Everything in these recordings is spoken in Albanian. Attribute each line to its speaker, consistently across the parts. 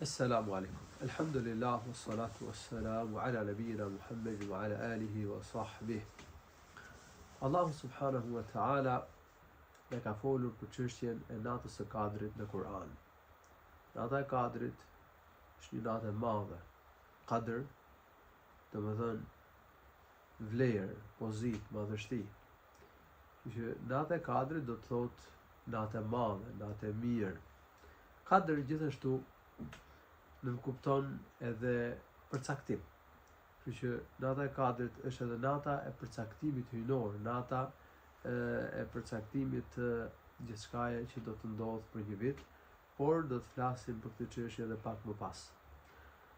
Speaker 1: Assalamu alaikum. Alhamdulillah, wa salatu wa salamu ala nabiyina Muhammad wa ala alihi wa sahbihi. Allahu subhanahu wa ta'ala ne ka folur për çështjen e natës së Kadrit në Kur'an. Nata e Kadrit është një natë e madhe. Kadr, do të thënë vlerë, pozitë, madhështi. Që nata e Kadrit do të thotë natë e madhe, natë e mirë. Kadr gjithashtu nuk kupton edhe përcaktim. Kështu që nata e Kadrit është edhe nata e përcaktimit hyjnor, nata e përcaktimit të gjithçkaje që do të ndodhë për një vit, por do të flasim për këtë çështje edhe pak më pas.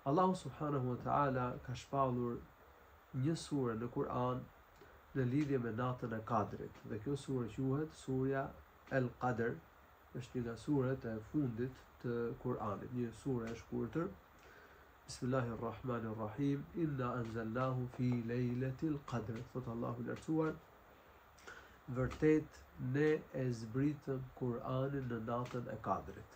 Speaker 1: Allahu subhanahu wa ta'ala ka shpallur një sure në Kur'an në lidhje me natën e Kadrit, dhe kjo sure quhet Surja El Qadr, është një nga suret e fundit të Kur'anit, një sure e shkurtër. Bismillahirrahmanirrahim. Inna anzalnahu fi lejletil qadr. Thot Allahu lartësuar, vërtet ne e zbritëm Kur'anin në natën e Kadrit.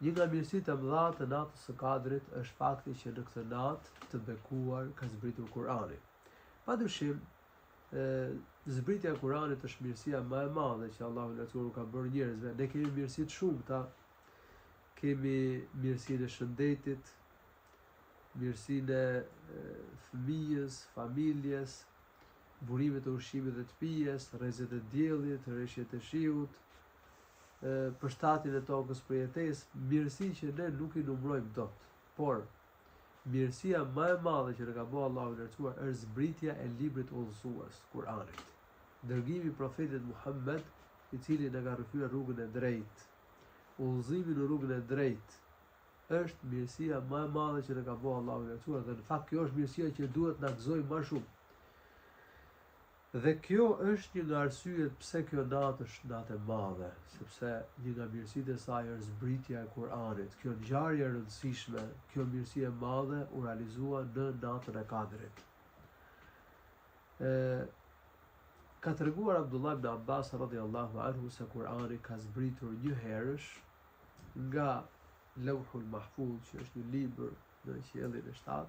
Speaker 1: Një nga mirësitë e mëdha të natës së Kadrit është fakti që në këtë natë të bekuar ka zbritur Kur'ani. Padyshim, zbritja e Kur'anit është mirësia më e madhe që Allahu lartësuar ka bërë njerëzve. Ne kemi mirësi të shumta, kemi mirësinë e shëndetit, mirësinë e fëmijës, familjes, burimet e ushqimit dhe të pijes, rrezet e diellit, rreshjet e shiut, përshtatjen e tokës për jetesë, mirësi që ne nuk i numërojmë dot. Por mirësia më e madhe që ne ka bërë Allahu lartësuar është zbritja e librit udhëzues, Kur'anit. Dërgimi i profetit Muhammed, i cili na ka rrëfyer rrugën e drejtë. Udhëzimi në rrugën e drejtë është mirësia më e madhe që ne ka bërë Allahu lartësuar, dhe në fakt kjo është mirësia që duhet na gëzojmë më shumë. Dhe kjo është një nga arsyet pse kjo natë është natë e madhe, sepse një nga mirësitë e saj është zbritja e Kur'anit. Kjo ngjarje e rëndësishme, kjo mirësi e madhe u realizua në natën e Kadrit. Ka treguar Abdullah ibn Abbas radhiyallahu anhu se Kur'ani ka zbritur një herësh nga Lauhul Mahfuz, që është një libër në qiellin e 7,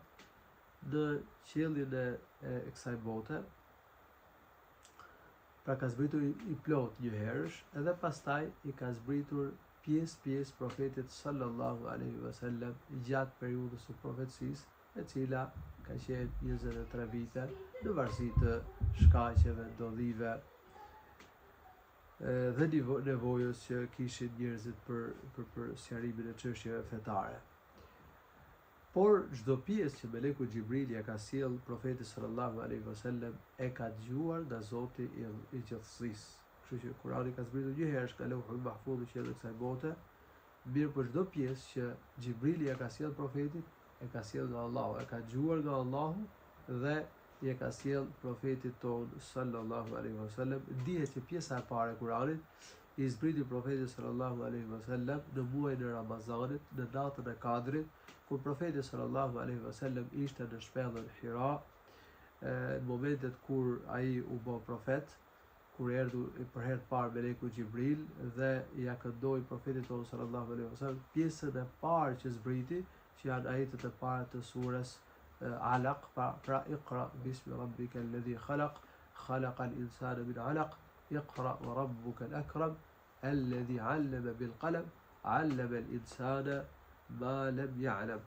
Speaker 1: në qiellin e kësaj bote. Pra ka zbritur i plot një herësh, edhe pastaj i ka zbritur pjesë profetit sallallahu alaihi wasallam gjatë periudhës së profecisë, e cila ka qenë 23 vite, në varësi të shkaqeve, ndodhive dhe nevojës që kishin njerëzit për sqarimin e çështjeve fetare. Por çdo pjesë që Meleku Xhibrili ka sjell profetit sallallahu alaihi wasallam e ka dëgjuar nga Zoti i gjithësisë. Kështu që Kurani ka zbritur një herë nga Lauhul Mahfuz që edhe kësaj bote, mirë për çdo pjesë që Xhibrili ka sjell profetit, e ka sjell nga Allahu, e ka dëgjuar nga Allahu dhe i ka sjell profetit ton sallallahu alaihi wasallam. Dihet që pjesa e parë e Kuranit i zbriti profetit sallallahu alaihi wasallam në muajin e Ramazanit, në natën e Kadrit, kur profeti sallallahu alaihi wasallam ishte në shpellën Hira, në momentet kur ai u bë profet, kur erdhi për herë të parë Meleku Xhibril dhe ja këndoi profetit tonë sallallahu alaihi wasallam pjesën e parë që zbriti, që janë ajetet e para të surës Alaq, pra Iqra bismi rabbika alladhi khalaq, khalaqal insana min alaq, Iqra wa rabbuka al-akram, alladhi 'allama bil qalam, 'allama al-insana ma lam ya'lam.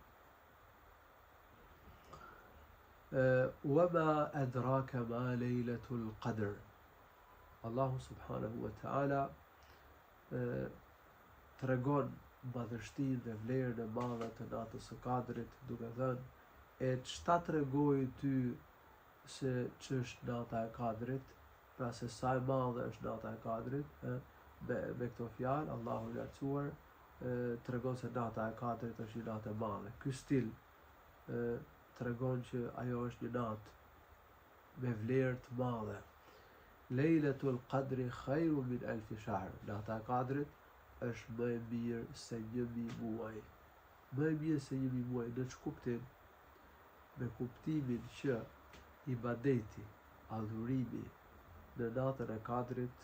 Speaker 1: وما أدراك ما ليلة القدر. Allahu subhanahu wa ta'ala tregon madhështinë dhe vlerën e madhe të natës së Kadrit, duke thënë: e ç'ta tregoj ty se ç'është nata e Kadrit, pra se sa e madhe është nata e Kadrit, me këto fjalë Allahu i lartësuar tregon se nata e Kadrit është një natë e madhe. Ky stil tregon që ajo është një natë me vlerë të madhe. Lejletul Qadri khairun min alfi shahr. Nata e Kadrit është më e mirë se 1000 muaj. Më e mirë se 1000 muaj në ç'kuptim? Me kuptimin që ibadeti, adhurimi në natën e Kadrit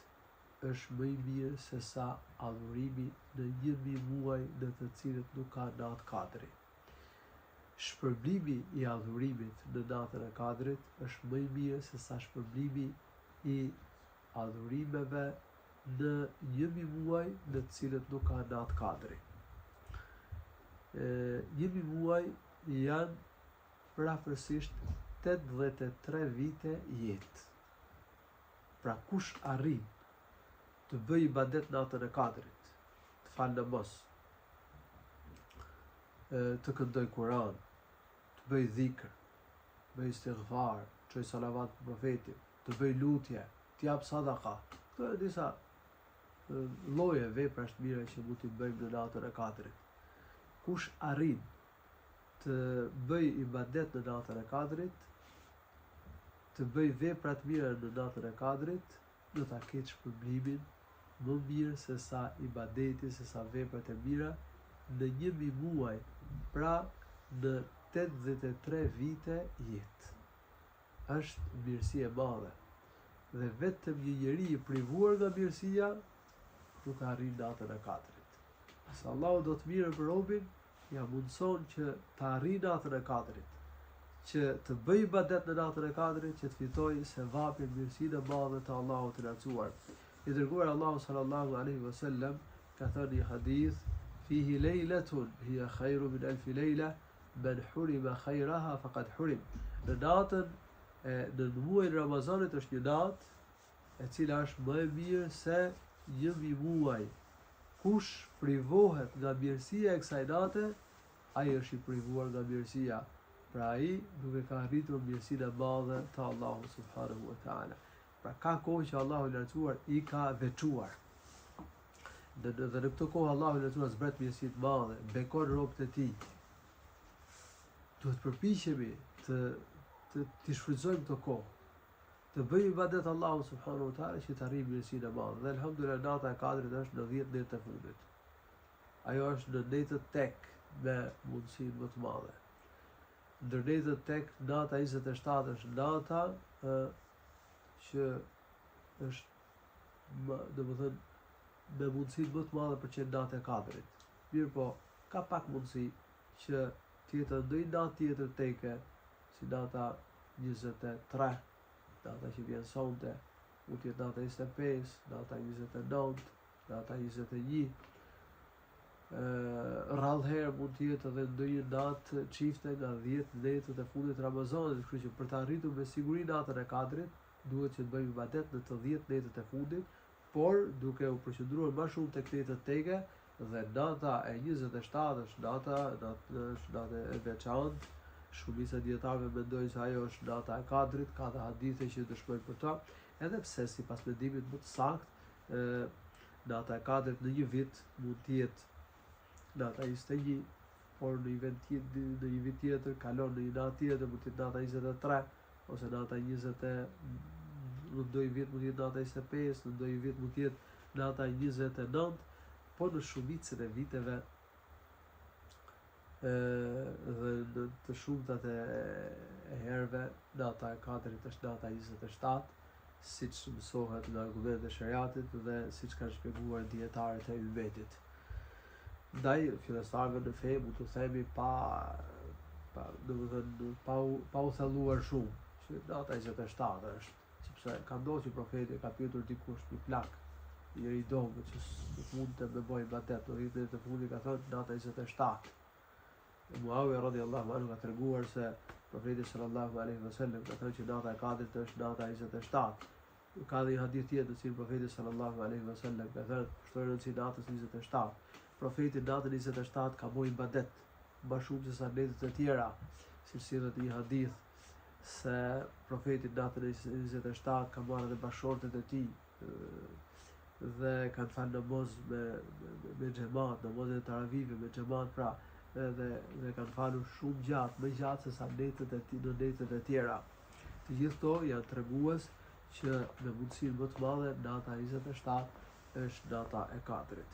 Speaker 1: është më i mirë se sa adhurimi në 1000 muaj në të cilët nuk ka natë kadri. Shpërblimi i adhurimit në natën e kadrit është më i mirë se sa shpërblimi i adhurimeve në 1000 muaj në të cilët nuk ka natë kadri. 1000 muaj janë prafërsisht 83 vite jetë. Pra kush arrin të bëj ibadet natën e kadrit, të falë namaz, të këndoj Kur'an, të bëj dhikr, të bëj istighfar, të çoj salavat për profetin, të bëj lutje, të jap sadaka. Këto janë disa lloje veprash të mira që mund t'i bëjmë në natën e kadrit. Kush arrin të bëj ibadet në natën e kadrit, të bëj vepra të mira në natën e kadrit, do ta ketë shpërblimin më mirë se sa ibadeti, se sa veprat e mira në 1000 muaj, pra në 83 vite jetë. Është mirësi e madhe. Dhe vetëm një njeri i privuar nga mirësia nuk arrin natën e kadrit. Se Allahu do të mirë për robin, ja mundson që të arrin natën e kadrit, që të bëj ibadet në natën e kadrit, që të fitoj sevapin, mirësinë e madhe të Allahut të lartësuar. I dërguar Allahu sallallahu alaihi wasallam ka thënë një hadith: "Fihi lejletun hiya khairu min alfi lejla, men hurima khairaha faqad hurim." Në natën në muajin Ramazanit është një natë e cila është më e mirë se 1000 muaj. Kush privohet nga mirësia e kësaj nate, ai është i privuar nga mirësia. Pra ai duke ka arritur mirësinë e madhe të Allahut subhanahu wa taala. Pra ka kohë që Allahu i lartësuar i ka veçuar. Dhe në këtë kohë Allahu i lartësuar zbret mirësi të madhe, bekon robët e tij. Duhet përpiqemi të shfrytëzojmë këtë kohë, të bëjmë ibadet Allahu subhanahu wa taala që të arrijmë mirësinë e madhe. Dhe elhamdulillah nata e kadrit është në 10 ditë të fundit. Ajo është në netët tek me mundësinë më të madhe. Ndër netët tek nata 27 është nata që është domethënë me mundësinë më të madhe për që natë e kadrit. Mirë po, ka pak mundësi që tjetë ndonjë natë tjetër teke, si nata 23, nata që vjen sonte, mund tjetë nata 25, nata 29, nata 21. Rrallëherë mund tjetë edhe ndonjë natë çifte nga 10 netët e fundit të Ramazanit, kështu që për të arritur me siguri natën e kadrit, duhet që të bëjmë ibadet në të 10 netët e fundit, por duke u përqendruar më shumë tek netët teke, dhe nata e 27 është nata e veçantë. Shumica e dietarëve mendojnë se ajo është nata e kadrit, ka dhe hadithe që dëshmojnë për ta, edhe pse sipas mendimit më të saktë, nata e kadrit në një vit mund të jetë nata 21, por në një vit tjetër kalon në një natë tjetër, mund të jetë nata 23, ose nata 20, në ndonjë vit mund të jetë nata 25, në ndonjë vit mund të jetë nata 29, por në shumicën e viteve dhe në të shumtat e herëve nata e kadrit është nata 27, siç mësohet nga argumentet e shariatit dhe siç kanë shpjeguar dietarët e ummetit. Ndaj fillestarëve në fe mund të themi pa u thelluar shumë që nata 27 është, sepse ka ndodhur që profeti ka pyetur dikush një plak, njëri i dobët që nuk mund të bëjë ibadet, në vitet e fundit ka thënë nata 27. Muawiya radhiyallahu anhu ka treguar se profeti sallallahu alaihi wasallam ka thënë që nata e kadrit është nata 27. Ka dhe një hadith tjetër në cilin profeti sallallahu alaihi wasallam ka thënë shtojnë rëndësi natës 27. Profeti natën 27 ka bërë ibadet më shumë se sa netët e tjera, siç sillet një hadith se profeti natën 27 ka marrë edhe bashortet e tij dhe kanë falë namaz me xhamat, namazin e taravive me xhamat, pra dhe kanë falur shumë gjatë, më gjatë se sa netët e tjera. Të gjithë këto janë tregues që me mundësinë më të madhe nata 27 është nata e kadrit.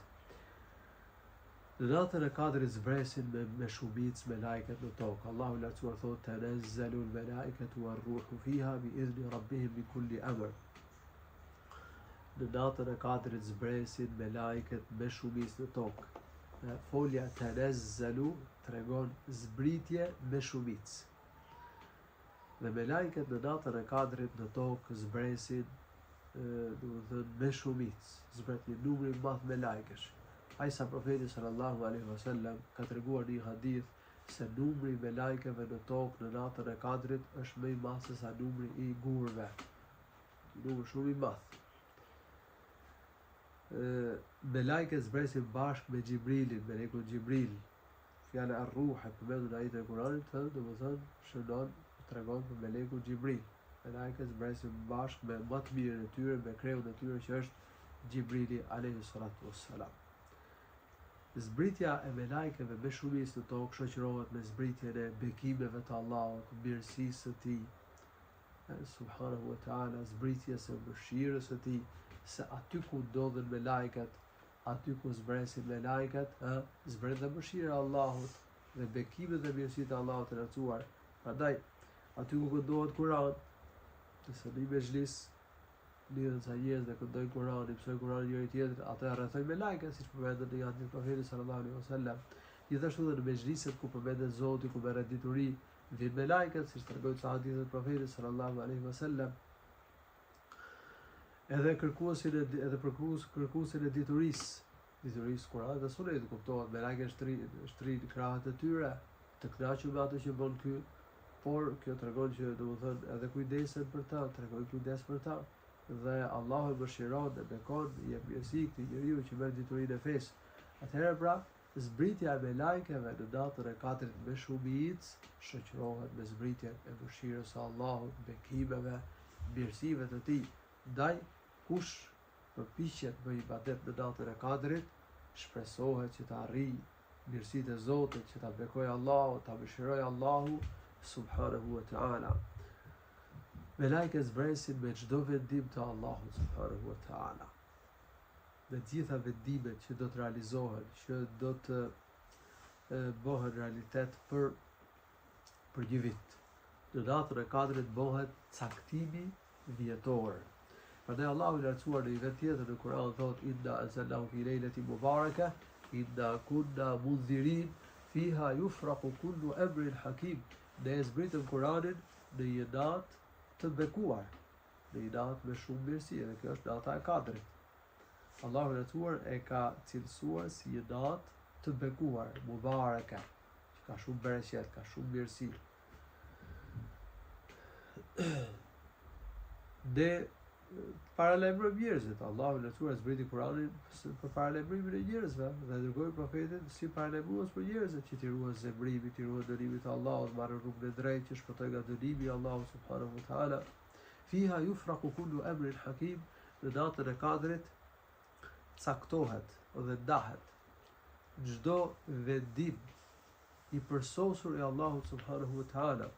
Speaker 1: Në natën e kadrit zbresin me shumicë me lajket në tokë. Allahu i lartësuar thotë: "Tanazzalu al-malaikatu war-ruhu fiha bi idhni rabbihim min kulli amr." në natën e 4 zbresin me lajket me shumicë në tokë. Folja tanazzalu tregon zbritje me shumicë. Dhe me lajket në natën e 4 në tokë zbresin me shumicë, zbret një numri madh me lajkesh. Ai sa profeti sallallahu alaihi wasallam ka treguar një hadith se numri me lajkeve në tokë në natën e 4 është më i madh se sa numri i gurëve. Numër shumë i madh. Me lajket zbresin bashkë me Xhibrilin, me melekun Xhibril. Fjala ar-ruh e përmendur në ajetin e Kuranit, domethënë shënon, tregon për melekun Xhibril. Me lajket zbresin bashkë me më të mirën e tyre, me kreun e tyre që është Xhibrili alayhi salatu wassalam. Zbritja e me lajkeve me shumicë në tokë shoqërohet me zbritjen e bekimeve të Allahut, mirësisë së Tij, subhanahu wa taala, zbritjes së mëshirës së Tij, se aty ku ndodhen me lajket, aty ku zbresin me lajket, zbret dhe mëshira e Allahut dhe bekimet dhe mirësitë e Allahut të lartësuar. Prandaj, aty ku këndohet Kur'an, nëse në mezhlis lidhen sa njerëz dhe këndojnë Kur'anin, mësojnë Kur'anin njëri tjetrit, ata rrethojnë me lajke, siç përmendet në hadithin e Profetit sallallahu alaihi wasallam. Gjithashtu edhe në mezhliset ku përmendet Zoti, ku merret dituri, vjen me lajke, siç tregojnë sa hadithet e Profetit sallallahu alaihi wasallam. Edhe kërkuesin e diturisë Kur'anit dhe Sunetit kuptohet me lajke shtrin krahët e tyre, të kënaqur me atë që bën ky, por kjo tregon që domethënë edhe kujdesen për ta, tregojnë kujdes për ta. Dhe Allahu mëshiron dhe bekon i jep mirësi këtij njeriu që merr diturinë e fesë. Atëherë pra, zbritja e me lajkeve në natën e 4 me shumicë shoqërohet me zbritjen e mëshirës së Allahut, bekimeve, mirësive të Tij. Ndaj kush përpiqet me ibadet në natën e 4, shpresohet që të arrijë mirësitë e Zotit, që ta bekojë Allahu, ta mëshirojë Allahu subhanahu wa taala. Me lajke zbresin me çdo vendim të Allahut subhanahu wa taala. Me gjitha vendimet që do të realizohen, që do të bëhen realitet për një vit. Në natën e 4 bëhet caktimi vjetor. Prandaj Allahu i lartësuar në një vend tjetër në Kur'an thotë: "Inna anzalnahu fi lejlatin mubaraka, inna kunna mundhirin, fiha yufraqu kullu amrin hakim." Ne zbritëm Kur'anin në një natë të bekuar, në një natë me shumë mirësi, dhe kjo është nata e 4. Allahu i lartësuar e ka cilësuar si një natë të bekuar, mubaraka, që ka shumë bereqet, ka shumë mirësi. Ne paralajmërojmë njerëzit. Allahu i lartësuar zbriti Kur'anin për paralajmërimin e njerëzve dhe dërgoi profetin si paralajmërues për njerëzit, që t'i ruajë zemrimin, t'i ruajë dënimin e Allahut, marrë rrugën e drejtë, që shpëtoi nga dënimi i Allahut subhanahu wa taala. Fiha yufraqu kullu amrin hakim. Në natën e 4 caktohet dhe ndahet çdo vendim i përsosur i Allahut subhanahu wa taala.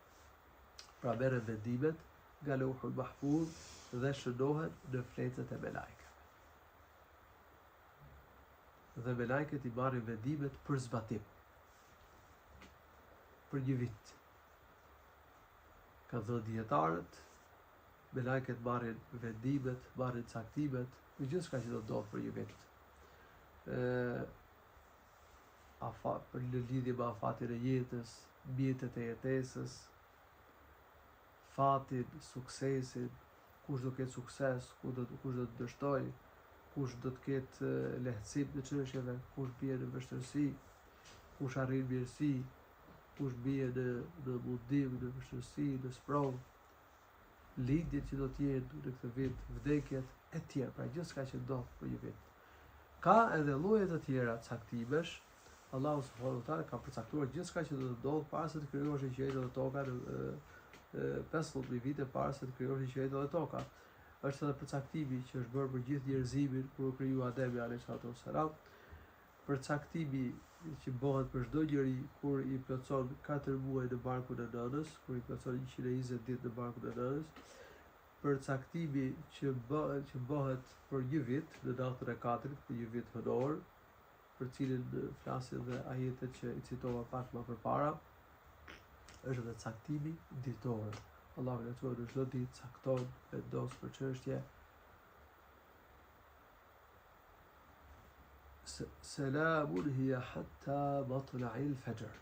Speaker 1: Pra merren vendimet nga Lauhul Mahfuz dhe shënohen në fletët e me lajkeve. Dhe me lajket i marrin vendimet për zbatim, për një vit. Ka dhënë dietarët, me lajket marrin vendimet, marrin caktimet, në gjithçka që do ndodh për një vit. Për në lidhje me afatin e jetës, mjetet e jetesës, fatin, suksesin, kush do ketë sukses, kush do të dështoj, kush do të ketë lehtësim në çështjeve, kush bie në vështirësi, kush arrin mirësi, kush bie në mundim, në vështirësi, në sprovë, lindjet që do të jenë në këtë vit, vdekjet e tjera, pra gjithçka që ndodh për një vit. Ka edhe lloje të tjera caktimesh. Allahu subhanahu wa taala ka përcaktuar gjithçka që do të ndodh para se të krijohej qielli dhe toka, 15.000 vite para se të krijohej qielli dhe toka. Është edhe përcaktimi që është bërë për gjithë njerëzimin kur u krijua Ademi alayhis salam. Përcaktimi që bëhet për çdo njeri kur i plotson 4 muaj në barkun e nënës, kur i plotson 120 ditë në barkun e nënës. Përcaktimi që bëhet për një vit në natën e 4, për një vit hënor, për cilin flasin dhe ajetet që i citova pak më përpara, është edhe caktimi ditor. Allahu i lartësuar në çdo ditë cakton vendos për çështje Selamun hiya hatta matla'il fajr.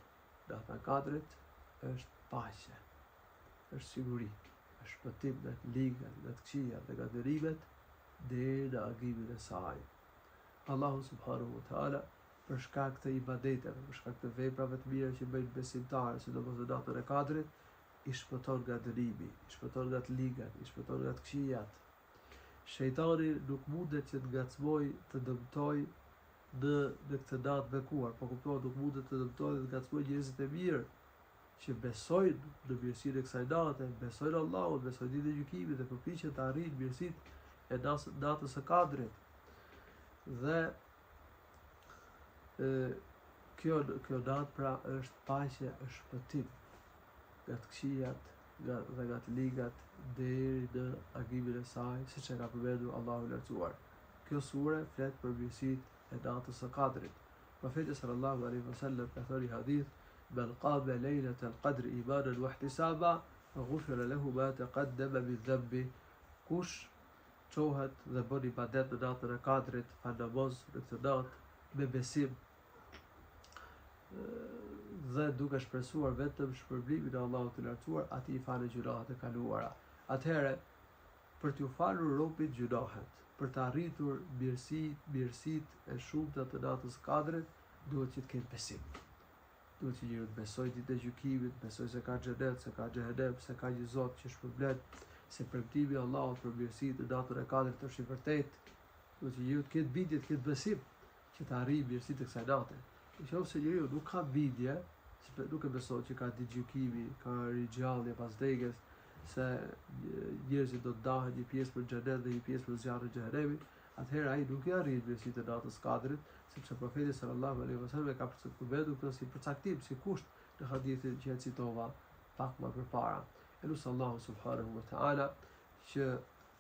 Speaker 1: Data e katërt është paqe, është siguri, është shpëtim nga të ligat, nga të këqijat dhe nga dërimet deri në agimin e saj. Allahu subhanahu wa taala për shkak të ibadeteve, për shkak të veprave të mira që bëjnë besimtarët, sidomos në datën e katërt, i shpëton nga dërimi, i shpëton nga të ligat, i shpëton nga të këqijat. Shejtani nuk mundet që të ngacmoj, të dëmtoj në këtë datë bekuar, po kuptohet nuk mundet të dëmtoj dhe të ngacmoj njerëzit e mirë që besojnë në mirësinë e kësaj date, besojnë Allahun, besojnë ditën e gjykimit dhe përpiqen të arrijnë mirësitë e datës së katërt. Dhe kjo datë pra është paqe, është shpëtim nga të këqijat dhe nga të ligat deri në agimin e saj, siç e ka përmendur Allahu i Lartësuar. Kjo sure flet për mirësitë e datës së katërt. Profeti sallallahu alaihi wasallam ka thënë hadith: "Man qama lejlat al-qadr imanan wa ihtisaban, ghufira lahu ma taqaddama min dhanbi." Kush çohet dhe bën ibadet në datën e katërt, fa namaz në këtë datë me besim dhe duke shpresuar vetëm shpërblimin e Allahut të Lartësuar, atij i falet gjunahet e kaluara. Atëherë, për t'ju falur robit gjunahet, për të arritur mirësitë e shumta të datës së katërt, duhet që të ketë besim. Duhet që njeriu të besojë ditën e gjykimit, besojë se ka xhenet, se ka xhehenem, se ka një Zot që shpërblet, se premtimi i Allahut për mirësitë në datën e katërt është i vërtetë. Duhet që njeriu të ketë bindje, të ketë besim që të arrijë mirësitë e kësaj date. Nëse njeriu nuk ka bindje, nuk e beson që ka ditë gjykimi, ka ringjallje pas vdekjes, se njerëzit do të ndahen një pjesë për xhenet dhe një pjesë për zjarrin e xhehenemit, atëherë ai nuk i arrin mirësitë e datës së katërt, sepse profeti sallallahu alaihi wasallam ka përmendur këtë si përcaktim, si kusht në hadithin që e citova pak më përpara. Elus Allahu subhanahu wa taala që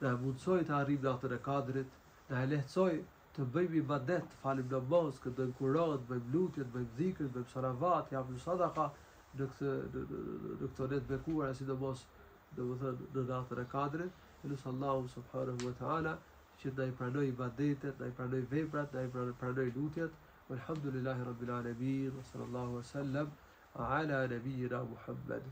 Speaker 1: na mundsoj të arrijmë datën e katërt, na e lehtësoj të bëjmë ibadet, të falim namaz, të bëjmë Kur'an, të bëjmë lutje, të bëjmë dhikr, të bëjmë salavat, japim sadaka në këto net bekuara, sidomos në datën e katërt. Elus Allahu subhanahu wa taala që na i pranoj ibadetet, na i pranoj veprat, na i pranoj lutjet. Walhamdulillahi rabbil alamin, wa sallallahu wa sallam ala nabiyyina Muhammad.